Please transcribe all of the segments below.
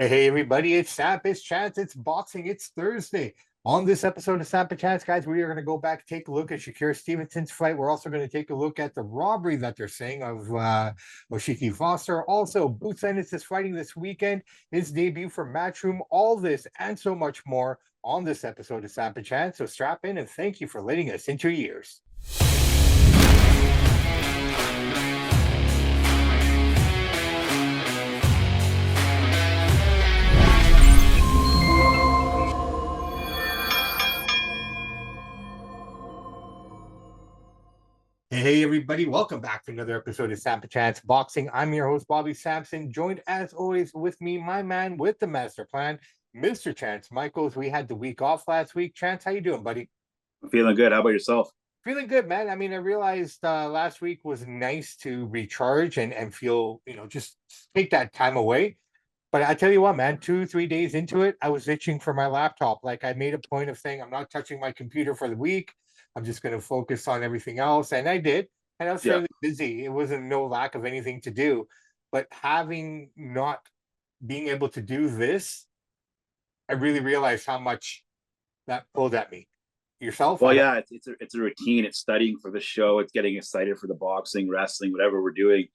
Hey everybody, it's SAMP&CHANCE, it's boxing, it's Thursday. On this episode of SAMP&CHANCE, guys, we are going to go back, take a look at Shakur Stevenson's fight. We're also going to take a look at the robbery that they're saying of Oshiki Foster. Also, Boots Ennis is fighting this weekend, his debut for Matchroom. All this and so much more on this episode of SAMP&CHANCE. So strap in and thank you for letting us into your ears. Hey everybody, welcome back to another episode of SAMP&CHANCE Boxing. I'm your host, Bobby Sampson, joined as always with me, my man with the master plan, Mr. Chance Michaels. We had the week off last week. Chance, how you doing, buddy? I'm feeling good. How about yourself? Feeling good, man. I mean, I realized last week was nice to recharge and feel, just take that time away. But I tell you what, man, 2-3 days into it, I was itching for my laptop. Like I made a point of saying, I'm not touching my computer for the week. I'm just going to focus on everything else. And I did. And I was Yeah. fairly busy. It wasn't no lack of anything to do. But having not being able to do this, I really realized how much that pulled at me. Yourself? Well, yeah, it's a routine. It's studying for the show. It's getting excited for the boxing, wrestling, whatever we're doing.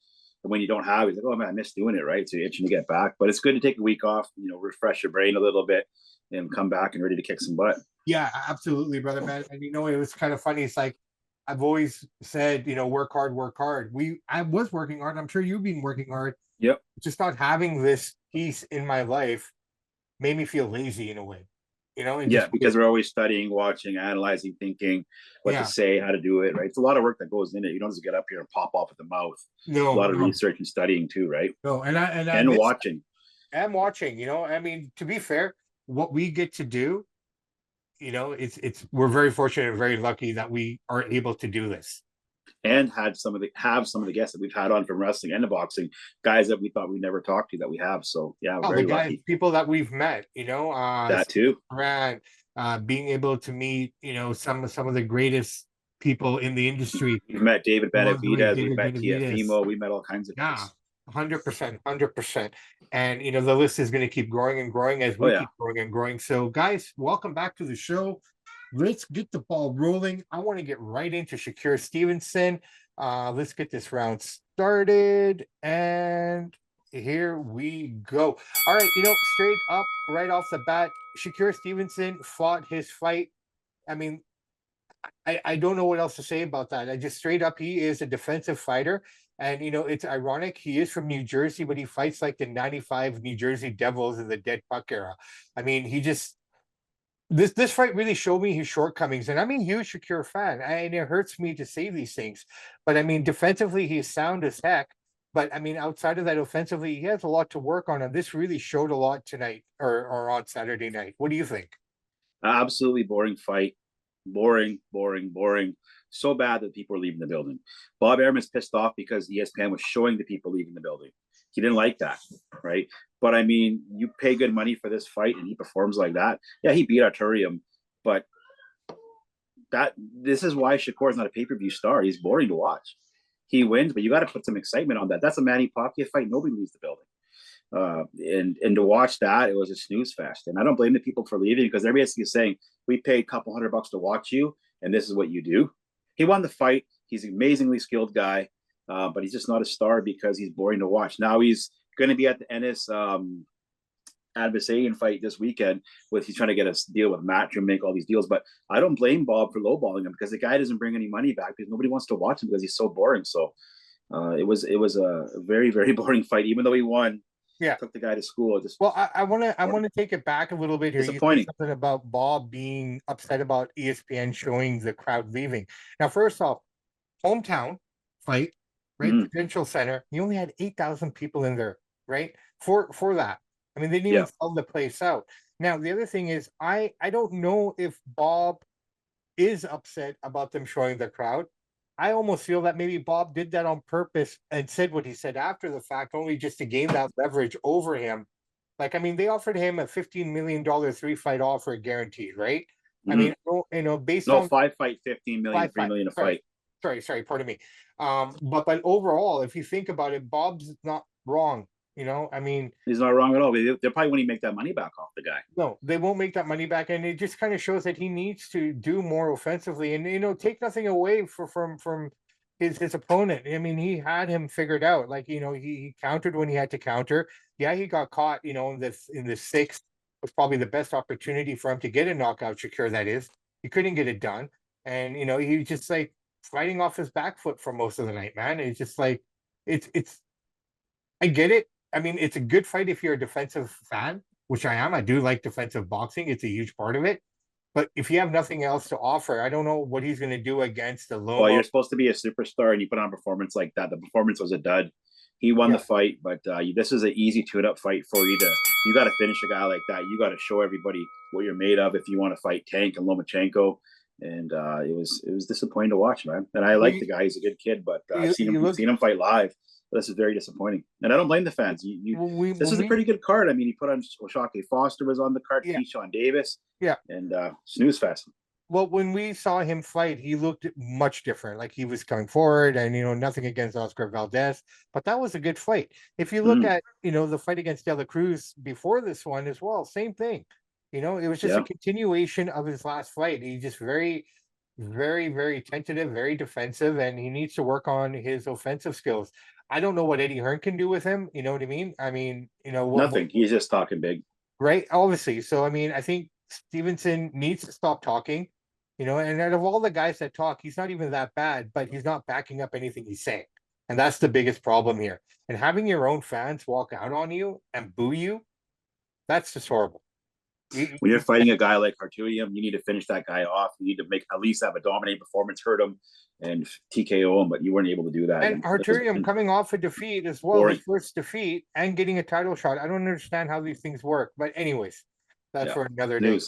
And when you don't have it, it's like, oh man, I miss doing it, right? So you're itching to get back. But it's good to take a week off, refresh your brain a little bit and come back and ready to kick some butt. Yeah, absolutely, brother, man. And it was kind of funny. It's like I've always said, work hard, work hard. I was working hard. I'm sure you've been working hard. Yep. Just not having this piece in my life made me feel lazy in a way. Yeah, because we're always studying, watching, analyzing, thinking what to say, how to do it, right? It's a lot of work that goes in it. You don't just get up here and pop off at the mouth. No, a lot of research and studying too, right? No, and watching. I'm watching, I mean, to be fair, what we get to do, we're very fortunate and very lucky that we are able to do this. And have some of the guests that we've had on from wrestling and the boxing, guys that we thought we never talked to that we have. So yeah, very lucky. People that we've met, that too. Around, being able to meet, some of the greatest people in the industry. We've met David Benavidez, we've met Tiafimo, we met all kinds of guys. 100%. And the list is going to keep growing and growing as we keep growing and growing. So guys, welcome back to the show. Let's get the ball rolling. I want to get right into Shakur Stevenson. Let's get this round started. And here we go. All right, straight up, right off the bat, Shakur Stevenson fought his fight. I mean, I don't know what else to say about that. I just straight up, he is a defensive fighter. And, it's ironic. He is from New Jersey, but he fights like the 95 New Jersey Devils in the Dead Puck era. I mean, this fight really showed me his shortcomings. And I'm a huge Shakur fan. And it hurts me to say these things. But, I mean, defensively, he's sound as heck. But, I mean, outside of that, offensively, he has a lot to work on. And this really showed a lot tonight or on Saturday night. What do you think? Absolutely boring fight. Boring. So bad that people are leaving the building. Bob Aram's pissed off because ESPN was showing the people leaving the building. He didn't like that, right? But I mean, you pay good money for this fight and he performs like that. Yeah, he beat Arturium, but this is why Shakur is not a pay-per-view star. He's boring to watch. He wins, but you got to put some excitement on that. That's a Manny Pacquiao fight. Nobody leaves the building. And to watch that, it was a snooze fest. And I don't blame the people for leaving because they're basically saying, we paid a couple $100 to watch you, and this is what you do. He won the fight. He's an amazingly skilled guy, but he's just not a star because he's boring to watch. Now he's going to be at the Ennis Adversarian fight this weekend. He's trying to get a deal with Matchroom, make all these deals. But I don't blame Bob for lowballing him because the guy doesn't bring any money back because nobody wants to watch him because he's so boring. So it was a very, very boring fight, even though he won. Yeah, took the guy to school. I want to take it back a little bit here. Disappointing. Something about Bob being upset about ESPN showing the crowd leaving. Now, first off, hometown fight, right? Prudential Center. You only had 8,000 people in there, right? For that. I mean, they didn't even sell the place out. Now, the other thing is, I don't know if Bob is upset about them showing the crowd. I almost feel that maybe Bob did that on purpose and said what he said after the fact, only just to gain that leverage over him. Like, I mean, they offered him a $15 million 3-fight offer guaranteed, right? I mean, based on 5-fight, 15 million, 3 million a fight. Sorry, pardon me. But overall, if you think about it, Bob's not wrong. You know, I mean, he's not wrong at all. They probably won't even make that money back off the guy. no, they won't make that money back, and it just kind of shows that he needs to do more offensively, and take nothing away from his opponent. I mean, he had him figured out. Like he countered when he had to counter. Yeah, he got caught. In the sixth was probably the best opportunity for him to get a knockout. Shakur, that is, he couldn't get it done, and he was just like fighting off his back foot for most of the night, man. It's just like it's. I get it. I mean, it's a good fight if you're a defensive fan, which I am. I do like defensive boxing. It's a huge part of it. But if you have nothing else to offer, I don't know what he's going to do against the Well, Lomo. you're supposed to be a superstar, and you put on a performance like that. The performance was a dud. He won the fight, but this is an easy tune-up fight for you to. You got to finish a guy like that. You got to show everybody what you're made of if you want to fight Tank and Lomachenko. And it was disappointing to watch, man. And I like the guy; he's a good kid, but I've seen him fight live. This is very disappointing, and I don't blame the fans. This is a pretty good card. I mean, he put on O'Shaquie Foster was on the card, Keyshawn Davis, and snooze fest. Well, when we saw him fight, he looked much different. Like he was coming forward, and nothing against Oscar Valdez, but that was a good fight. If you look at the fight against De La Cruz before this one as well, same thing. It was just a continuation of his last fight. He's just very, very, very tentative, very defensive, and he needs to work on his offensive skills. I don't know what Eddie Hearn can do with him. You know what I mean? I mean, nothing. He's just talking big, right? Obviously. So I mean, I think Stevenson needs to stop talking. And out of all the guys that talk, he's not even that bad, but he's not backing up anything he's saying, and that's the biggest problem here. And having your own fans walk out on you and boo you—that's just horrible. When you're fighting a guy like Arturium, you need to finish that guy off. You need to at least have a dominating performance, hurt him, and TKO him, but you weren't able to do that. And Arturium coming off a defeat as well, his first defeat, and getting a title shot. I don't understand how these things work. But anyways, that's for another day.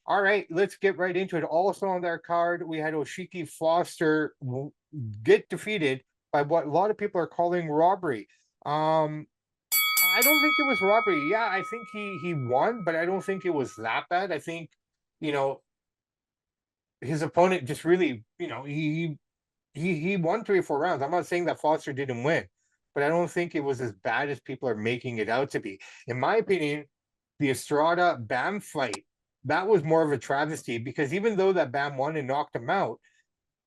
All right, let's get right into it. Also on their card, we had O'Shaquie Foster get defeated by what a lot of people are calling robbery. I don't think it was robbery. Yeah, I think he won, but I don't think it was that bad. I think, his opponent just really, he won 3 or 4 rounds. I'm not saying that Foster didn't win, but I don't think it was as bad as people are making it out to be. In my opinion, the Estrada Bam fight, that was more of a travesty, because even though that Bam won and knocked him out,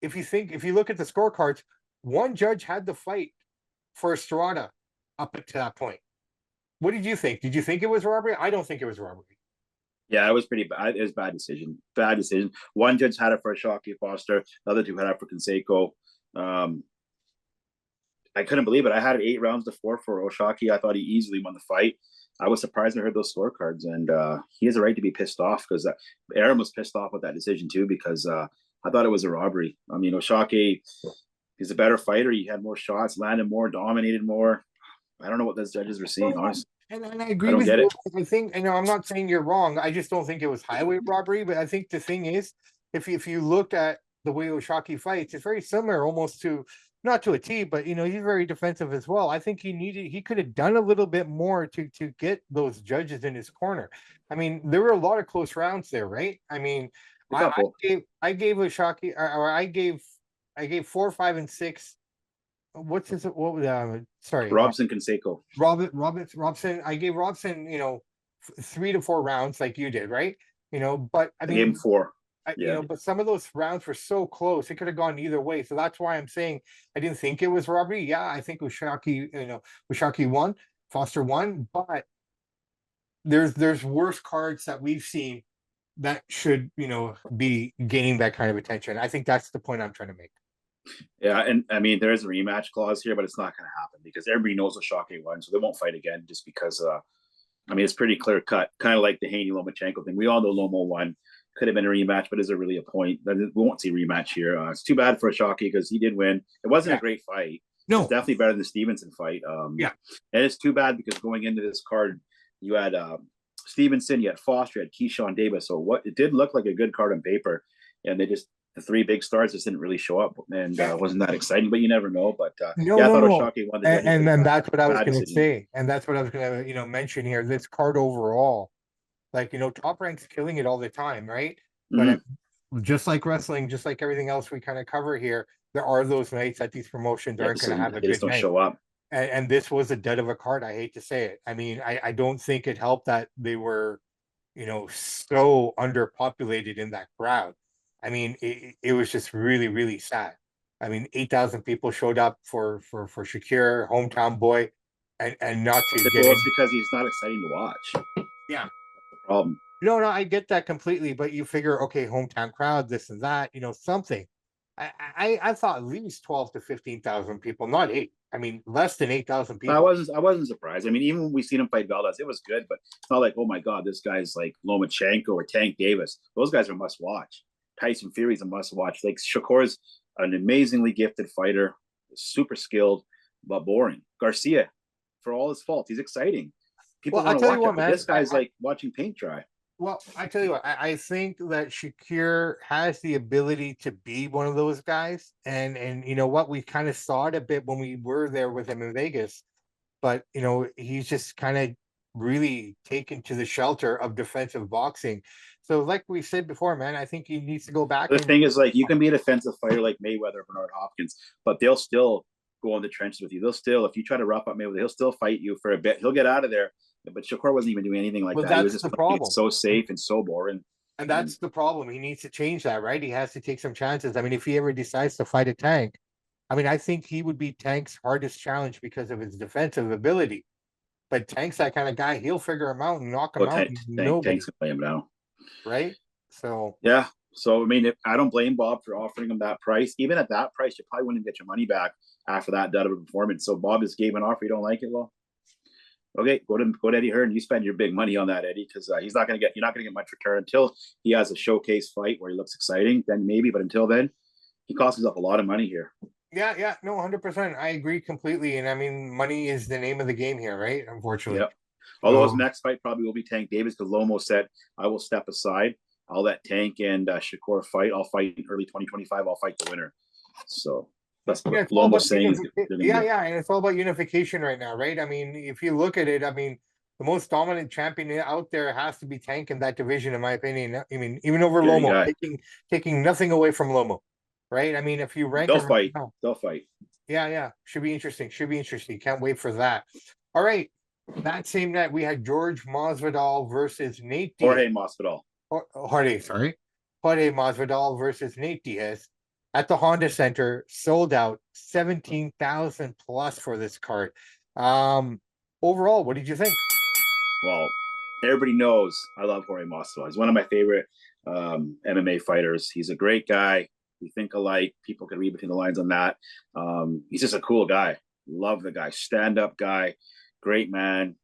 if you look at the scorecards, one judge had the fight for Estrada up to that point. What did you think? Did you think it was robbery? I don't think it was robbery. Yeah, it was pretty bad. It was a bad decision. Bad decision. One judge had it for O'Shaquie Foster. The other two had it for Canseco. I couldn't believe it. I had 8 rounds to 4 for O'Shaquie. I thought he easily won the fight. I was surprised I heard those scorecards, and he has a right to be pissed off, because Aaron was pissed off with that decision too, because I thought it was a robbery. I mean, O'Shaquie, he's a better fighter. He had more shots, landed more, dominated more. I don't know what those judges were seeing, honestly. And I agree with you. I think, I'm not saying you're wrong. I just don't think it was highway robbery. But I think the thing is, if you looked at the way O'Shaquie fights, it's very similar almost to, not to a T, but he's very defensive as well. I think he could have done a little bit more to get those judges in his corner. I mean, there were a lot of close rounds there, right? I mean, I gave O'Shaquie, or I gave 4, 5, and 6. What's his? What was sorry? Robson Canseco. Robson. I gave Robson, 3 to 4 rounds, like you did, right? But I mean, game 4. But some of those rounds were so close; it could have gone either way. So that's why I'm saying I didn't think it was robbery. Yeah, I think O'Shaquie won, Foster won, but there's worse cards that we've seen that should be gaining that kind of attention. I think that's the point I'm trying to make. Yeah, and I mean, there is a rematch clause here, but it's not going to happen because everybody knows O'Shaquie won, so they won't fight again just because. I mean, it's pretty clear cut, kind of like the Haney Lomachenko thing. We all know Lomo won. Could have been a rematch, but is there really a point? We won't see a rematch here. It's too bad for O'Shaquie because he did win. It wasn't a great fight. No, it's definitely better than the Stevenson fight. And it's too bad because going into this card, you had Stevenson, you had Foster, you had Keyshawn Davis. So it did look like a good card on paper, and the 3 big stars just didn't really show up, and wasn't that exciting. But you never know. But I thought O'Shaquie won. And then that's what I was going to say, and that's what I was going to mention here. This card overall, like Top Rank's killing it all the time, right? But just like wrestling, just like everything else we kind of cover here, there are those nights that these promotions aren't going to have a good night. Show up. and this was a dud of a card. I hate to say it. I mean, I don't think it helped that they were, so underpopulated in that crowd. I mean, it was just really, really sad. I mean, 8,000 people showed up for Shakir, hometown boy, and not to get Well, in. it's because he's not exciting to watch. Yeah. The problem. No, I get that completely, but you figure, okay, hometown crowd, this and that, something. I thought at least 12 to 15,000 people, not eight. I mean, less than 8,000 people. I wasn't surprised. I mean, even when we seen him fight Valdez, it was good, but it's not like, oh my god, this guy's like Lomachenko or Tank Davis. Those guys are must watch. Tyson Fury's a must watch. Like Shakur's an amazingly gifted fighter, super skilled, but boring. Garcia, for all his faults, he's exciting. People Well, I want to tell you watch what, it, but man. this guy's like watching paint dry. Well, I tell you what, I think that Shakir has the ability to be one of those guys, and you know what, we kind of saw it a bit when we were there with him in Vegas, but he's just kind of really taken to the shelter of defensive boxing. So, like we said before, man, I think he needs to go back The and thing is, like, you can be a defensive fighter like Mayweather or Bernard Hopkins, but they'll still go in the trenches with you. They'll still, if you try to rough up Mayweather, he'll still fight you for a bit. He'll get out of there. But Shakur wasn't even doing anything like well, that. He was that's just the playing it problem. so safe and so boring. And And that's the problem. He needs to change that, right? He has to take some chances. I mean, if he ever decides to fight a Tank, I mean, I think he would be Tank's hardest challenge because of his defensive ability. But Tank's that kind of guy. He'll figure him out and knock him well, out. Nobody, Tank's gonna play him now. right? So Yeah. So I mean, I don't blame Bob for offering him that price. Even at that price, you probably wouldn't get your money back after that dud of a performance. So Bob just gave an offer. You don't like it, well, okay, go to Eddie Hearn. You spend your big money on that, Eddie, because he's not going to get you're not going to get much return until he has a showcase fight where he looks exciting. Then maybe, but until then, he costs himself a lot of money here. yeah, no, 100%. I agree completely. And I mean, money is the name of the game here, right? Unfortunately. Yep. Although his next fight probably will be Tank Davis because Lomo said, I will step aside. I'll let Tank and Shakur fight. I'll fight in early 2025. I'll fight the winner. So that's what Lomo's saying. Yeah, and it's all about unification right now, right? I mean, if you look at it, I mean, the most dominant champion out there has to be Tank in that division, in my opinion. I mean, even over Lomo, taking nothing away from Lomo, right? I mean, if you rank they'll them, fight. They'll fight. Yeah. Should be interesting. Can't wait for that. All right. That same night, we had George Masvidal versus Nate Diaz. Jorge Masvidal. Jorge Masvidal versus Nate Diaz at the Honda Center, sold out, 17,000 plus for this card. Overall, what did you think? Well, everybody knows I love Jorge Masvidal. He's one of my favorite MMA fighters. He's a great guy. We think alike. People can read between the lines on that. He's just a cool guy. Love the guy. Stand-up guy. Great man.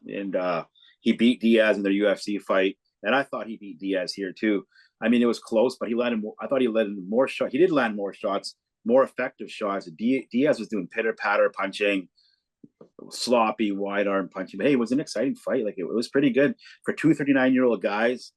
And he beat Diaz in their UFC fight. And I thought he beat Diaz here too. I mean, it was close, but he landed more. I thought he landed more shots. He did land more shots, more effective shots. Diaz was doing pitter-patter punching, sloppy, wide arm punching. But hey, it was an exciting fight. Like it was pretty good for two 39-year-old guys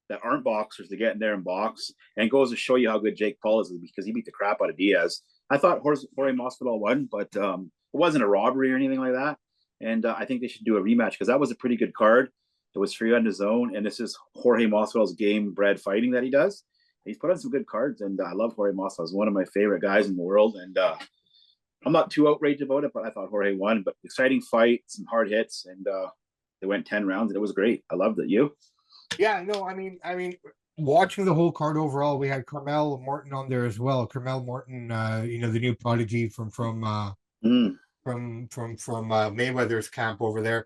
that aren't boxers to get in there and box. And goes to show you how good Jake Paul is because he beat the crap out of Diaz. I thought Jorge Masvidal won, but it wasn't a robbery or anything like that. And I think they should do a rematch because that was a pretty good card. It was free on his own, and this is Jorge Masvidal's game-bred fighting that he does. He's put on some good cards, and I love Jorge Masvidal. He's one of my favorite guys in the world, and I'm not too outraged about it, but I thought Jorge won. But exciting fight, some hard hits, and they went 10 rounds, and it was great. I loved it. You? Yeah, no, I mean, watching the whole card overall, we had Carmel Morton on there as well. Carmel Morton, the new prodigy from Mayweather's camp over there.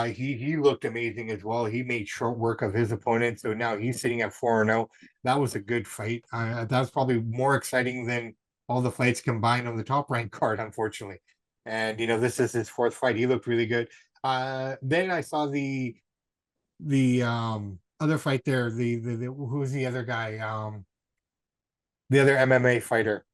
He looked amazing as well. He made short work of his opponent, so now he's sitting at 4-0. That was a good fight. That's probably more exciting than all the fights combined on the top ranked card, unfortunately. And this is his fourth fight. He looked really good. Then I saw the other fight there. The who's the other guy? The other MMA fighter.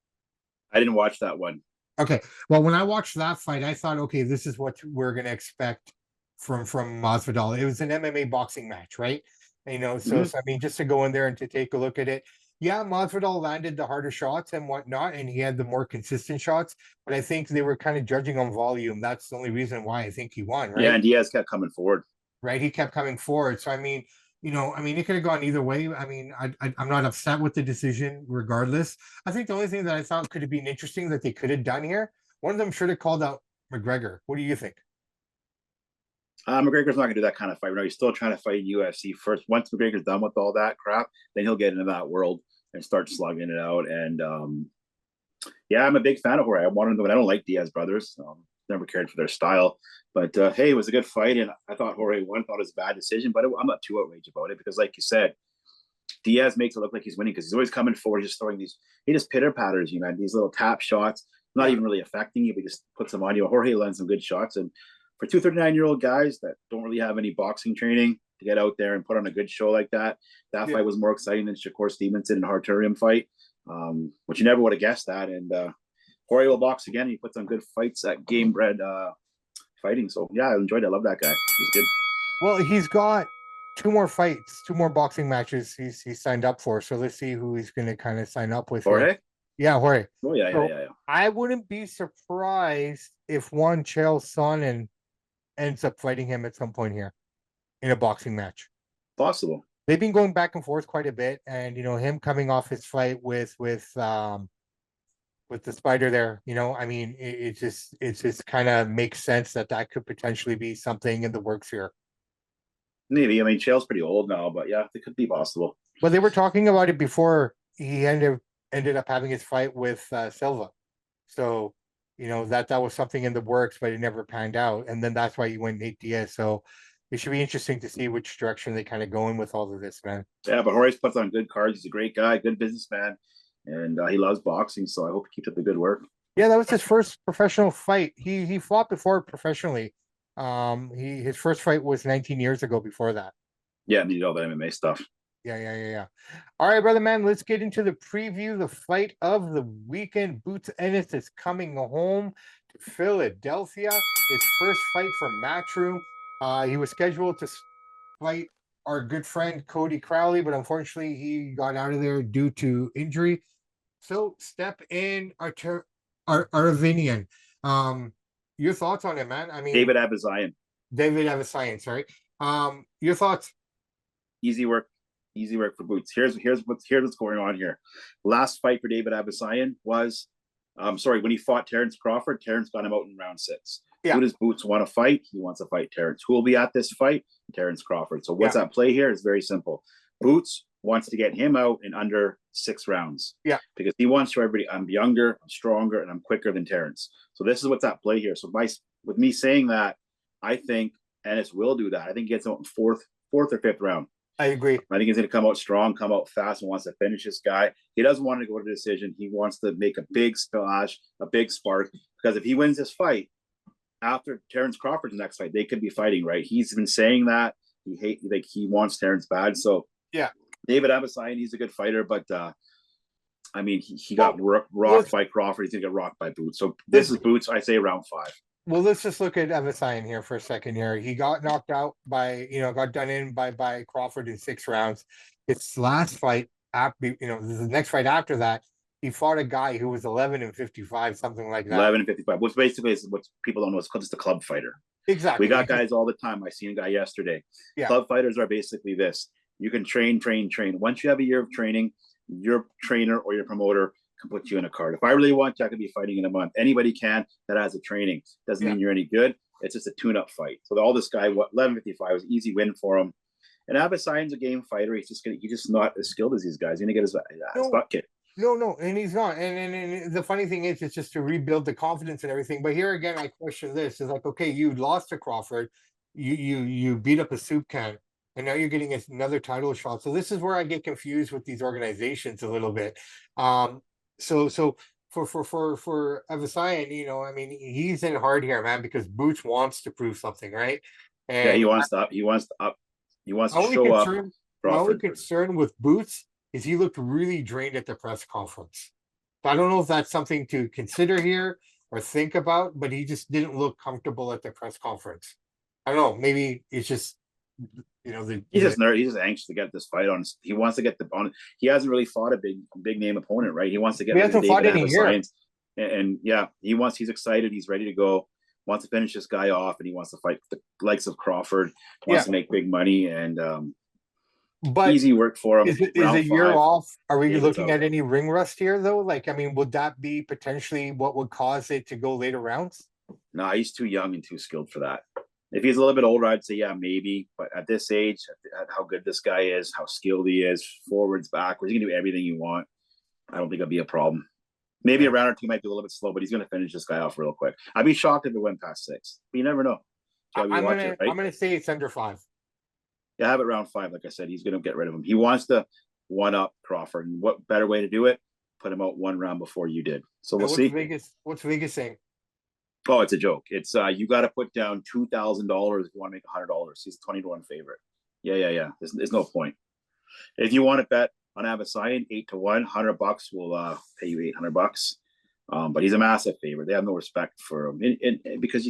I didn't watch that one. Okay. Well, when I watched that fight, I thought, okay, this is what we're gonna expect from Masvidal. It was an MMA boxing match, right? So I mean, just to go in there and to take a look at it. Yeah, Masvidal landed the harder shots and whatnot, and he had the more consistent shots. But I think they were kind of judging on volume. That's the only reason why I think he won, right? Yeah, and Diaz kept coming forward. Right, he kept coming forward. So I mean, it could have gone either way. I mean, I'm not upset with the decision, regardless. I think the only thing that I thought could have been interesting that they could have done here, one of them should have called out McGregor. What do you think? McGregor's not gonna do that kind of fight. No, he's still trying to fight UFC first. Once McGregor's done with all that crap, then he'll get into that world and start slugging it out. And yeah, I'm a big fan of Jorge. I wanted them. I don't like Diaz brothers. Never cared for their style. But hey, it was a good fight, and I thought Jorge won. Thought it was a bad decision, but I'm not too outraged about it because, like you said, Diaz makes it look like he's winning because he's always coming forward, just throwing these. He just pitter patters you, man. These little tap shots, not even really affecting you, but just puts them on you. Jorge lands some good shots, and for 239-year-old guys that don't really have any boxing training to get out there and put on a good show like that, that fight was more exciting than Shakur Stevenson and Harturium fight, which you never would have guessed that. And Jorge will box again. He puts on good fights at Game Bred fighting. So yeah, I enjoyed it. I love that guy. He's good. Well, he's got 2 more fights, 2 more boxing matches he's signed up for. So let's see who he's going to kind of sign up with. Jorge? Yeah, Jorge. Oh yeah, So yeah. I wouldn't be surprised if Juan Chael Sonnen ends up fighting him at some point here in a boxing match. Possible. They've been going back and forth quite a bit, and him coming off his fight with the Spider there, I mean, it just kind of makes sense that could potentially be something in the works here. Maybe. I mean, Chael's pretty old now, but yeah, it could be possible. But they were talking about it before he ended up having his fight with Silva. So, that was something in the works, but it never panned out. And then that's why he went Nate Diaz. So it should be interesting to see which direction they kind of go in with all of this, man. Yeah, but Horace puts on good cards. He's a great guy, good businessman, and he loves boxing. So I hope he keeps up the good work. Yeah, that was his first professional fight. He fought before professionally. His first fight was 19 years ago before that. Yeah, and he did all the MMA stuff. Yeah. All right, brother man, let's get into the preview. The fight of the weekend. Boots Ennis is coming home to Philadelphia. His first fight for Matchroom. He was scheduled to fight our good friend Cody Crowley, but unfortunately he got out of there due to injury. So step in Arvinian. Your thoughts on it, man? I mean, David Abizayan, sorry. Your thoughts? Easy work for Boots. Here's what's going on here. Last fight for David Abizayan was, when he fought Terrence Crawford. Terrence got him out in round 6. Yeah. Who does Boots want to fight? He wants to fight Terrence. Who will be at this fight? Terrence Crawford. So what's at play here is very simple. Boots wants to get him out in under 6 rounds. Yeah. Because he wants to show everybody, I'm younger, I'm stronger, and I'm quicker than Terrence. So this is what's at play here. So with me saying that, I think Ennis will do that. I think he gets out in fourth or 5th round. I agree. I think he's going to come out strong, come out fast, and wants to finish this guy. He doesn't want to go to decision. He wants to make a big splash, a big spark. Because if he wins this fight, after Terrence Crawford's next fight, they could be fighting, right? He's been saying that he wants Terrence bad. So yeah, David Abizayan, he's a good fighter, but I mean, he got rocked by Crawford. He's gonna get rocked by Boots. So this is Boots. I say round 5. Well, let's just look at Abizayan here for a second. Here, he got knocked out by got done in by Crawford in 6 rounds. His last fight, after the next fight after that, he fought a guy who was 11-55, something like that. 11-55, which basically is what people don't know is just a club fighter. Exactly. We got guys all the time. I seen a guy yesterday. Yeah. Club fighters are basically this. You can train. Once you have a year of training, your trainer or your promoter can put you in a card. If I really want to, I could be fighting in a month. Anybody can that has a training. Doesn't mean you're any good. It's just a tune-up fight. So all this guy, 11-55 was an easy win for him. And Abizayan's a game fighter. He's just not as skilled as these guys. He's gonna get his butt kicked. No, and he's not. And the funny thing is, it's just to rebuild the confidence and everything. But here again, I question this. It's like, okay, you lost to Crawford, you beat up a soup can, and now you're getting another title shot. So this is where I get confused with these organizations a little bit. So for Abizayan, I mean, he's in hard here, man, because Boots wants to prove something, right? And yeah, he wants to show up. My only concern with Boots is he looked really drained at the press conference. I don't know if that's something to consider here or think about, but he just didn't look comfortable at the press conference. I don't know. Maybe it's just, he's just anxious to get this fight on. He wants to get on. He hasn't really fought a big name opponent, right? He wants to get. He hasn't fought any here. And yeah, he's excited. He's ready to go. Wants to finish this guy off, and he wants to fight the likes of Crawford. Wants to make big money, and but easy work for him. Is a year off? Are we looking at any ring rust here, though? Like, I mean, would that be potentially what would cause it to go later rounds? No, he's too young and too skilled for that. If he's a little bit older, I'd say yeah, maybe. But at this age, at how good this guy is, how skilled he is, forwards, backwards, he can do everything you want. I don't think it'll be a problem. Maybe a round or two might be a little bit slow, but he's going to finish this guy off real quick. I'd be shocked if it went past 6. But you never know. I'm gonna say it's under 5. Yeah, have it round 5. Like I said, he's going to get rid of him. He wants to one up Crawford, and what better way to do it? Put him out 1 round before you did. So we'll see. What's Vegas saying? Oh, it's a joke. It's you got to put down $2,000 if you want to make $100. He's 20-1 favorite. Yeah. There's no point. If you want to bet on Avicii 8-1, $100 will pay you $800. But he's a massive favorite. They have no respect for him because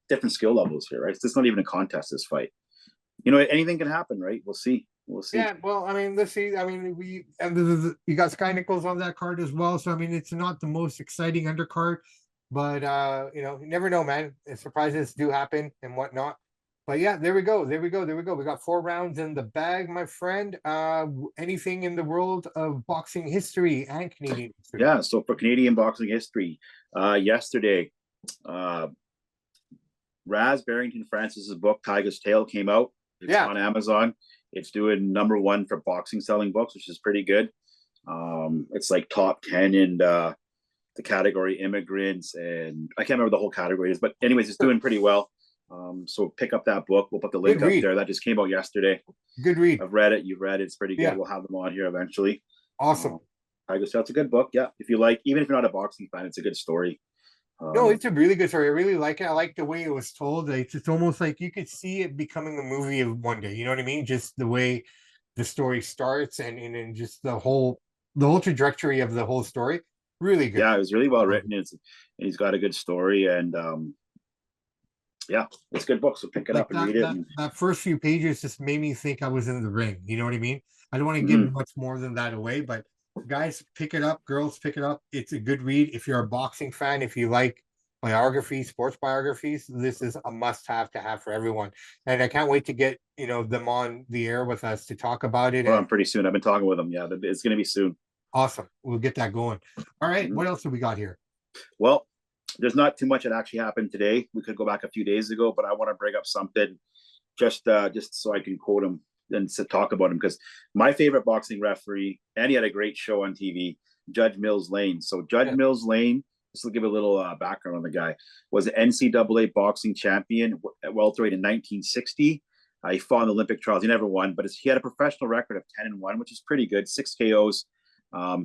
different skill levels here, right? It's not even a contest. This fight, anything can happen, right? We'll see. Yeah, well, I mean, let's see. I mean, you got Sky Nichols on that card as well. So I mean, it's not the most exciting undercard. But you never know, man. Surprises do happen and whatnot. But yeah, there we go. We got 4 rounds in the bag, my friend. Anything in the world of boxing history and Canadian history? Yeah, so for Canadian boxing history, yesterday, Raz Barrington Francis's book, Tiger's Tale, came out. It's on Amazon. It's doing #1 for boxing selling books, which is pretty good. It's like top 10 in the category immigrants, and I can't remember the whole category is, but anyways, it's doing pretty well. So pick up that book. We'll put the link up there. That just came out yesterday. Good read. I've read it. You've read it. It's pretty good. Yeah. We'll have them on here eventually. Awesome. Tiger's Tale, it's a good book. Yeah. If you like, even if you're not a boxing fan, it's a good story. No, it's a really good story. I really like it. I like the way it was told. It's almost like you could see it becoming a movie of one day. You know what I mean? Just the way the story starts and just the whole trajectory of the whole story. Really good. Yeah, it was really well written. And he's got a good story, and yeah, it's a good book. So pick it up and read it. That first few pages just made me think I was in the ring. You know what I mean? I don't want to give much more than that away, but guys, pick it up. Girls, pick it up. It's a good read. If you're a boxing fan, if you like biographies, sports biographies, this is a must-have to have for everyone. And I can't wait to get them on the air with us to talk about it. Well, pretty soon. I've been talking with them. Yeah, it's going to be soon. Awesome. We'll get that going. All right. What else have we got here? Well, there's not too much that actually happened today. We could go back a few days ago, but I want to bring up something just so I can quote him and talk about him, because my favorite boxing referee, and he had a great show on TV, Judge Mills Lane. So Judge Mills Lane, just to give a little background on the guy, was an NCAA boxing champion at welterweight in 1960. He fought in the Olympic trials. He never won, but he had a professional record of 10-1, which is pretty good. 6 KOs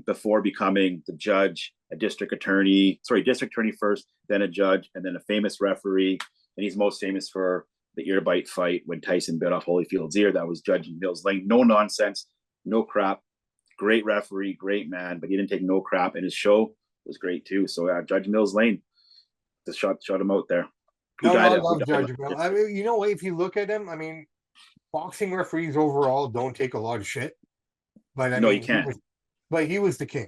before becoming the judge, district attorney first, then a judge, and then a famous referee. And he's most famous for the ear bite fight when Tyson bit off Holyfield's ear. That was Judge Mills Lane. No nonsense, no crap. Great referee, great man, but he didn't take no crap. And his show was great too. So Judge Mills Lane, just shut him out there. I love Judge Mills. I mean, if you look at him, I mean, boxing referees overall don't take a lot of shit. But I mean, you can't. But he was the king.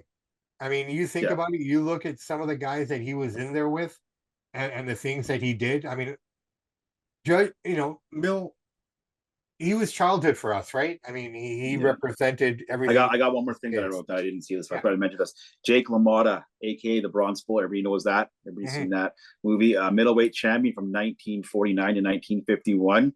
I mean, you think about it, you look at some of the guys that he was in there with and the things that he did. I mean, Judge, Mill, he was childhood for us, right? I mean, he represented everything. I got one more thing that I wrote that I didn't see this. I thought I mentioned this. Jake LaMotta, aka the Bronze Bull. Everybody knows that. Everybody's seen that movie. Middleweight champion from 1949 to 1951.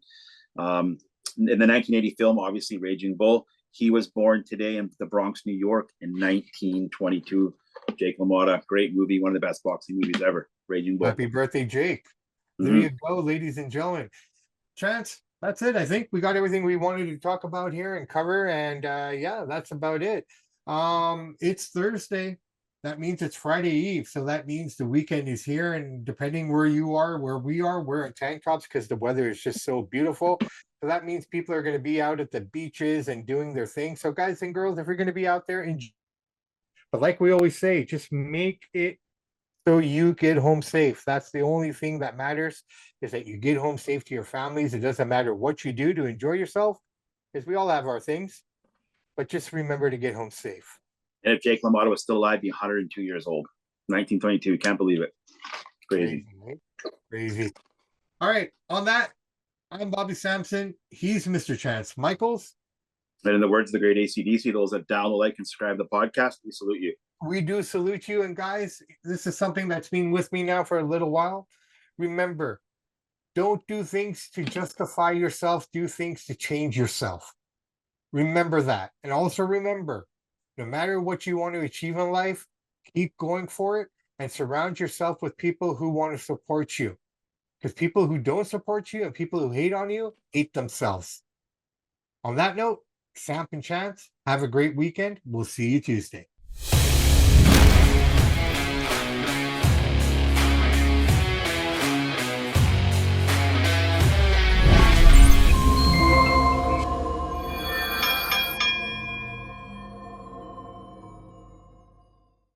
In the 1980 film, obviously, Raging Bull. He was born today in the Bronx, New York in 1922. Jake LaMotta, great movie, one of the best boxing movies ever. Raging Bull. Happy birthday, Jake. There you go, ladies and gentlemen. Chance, that's it. I think we got everything we wanted to talk about here and cover. And yeah, that's about it. It's Thursday. That means it's Friday Eve. So that means the weekend is here. And depending where you are, where we are, we're in tank tops because the weather is just so beautiful. So that means people are going to be out at the beaches and doing their thing. So guys and girls, if you're going to be out there, but like we always say, just make it so you get home safe. That's the only thing that matters, is that you get home safe to your families. It doesn't matter what you do to enjoy yourself, because we all have our things, but just remember to get home safe. And if Jake LaMotta was still alive, he'd be 102 years old. 1922. Can't believe it. Crazy. Crazy. All right. On that, I'm Bobby Sampson. He's Mr. Chance Michaels. And in the words of the great AC/DC, those that download, like, and subscribe to the podcast, we salute you. We do salute you. And guys, this is something that's been with me now for a little while. remember, don't do things to justify yourself, do things to change yourself. Remember that. And also remember, no matter what you want to achieve in life, keep going for it and surround yourself with people who want to support you. Because people who don't support you and people who hate on you hate themselves. On that note, Samp and Chance, have a great weekend. We'll see you Tuesday.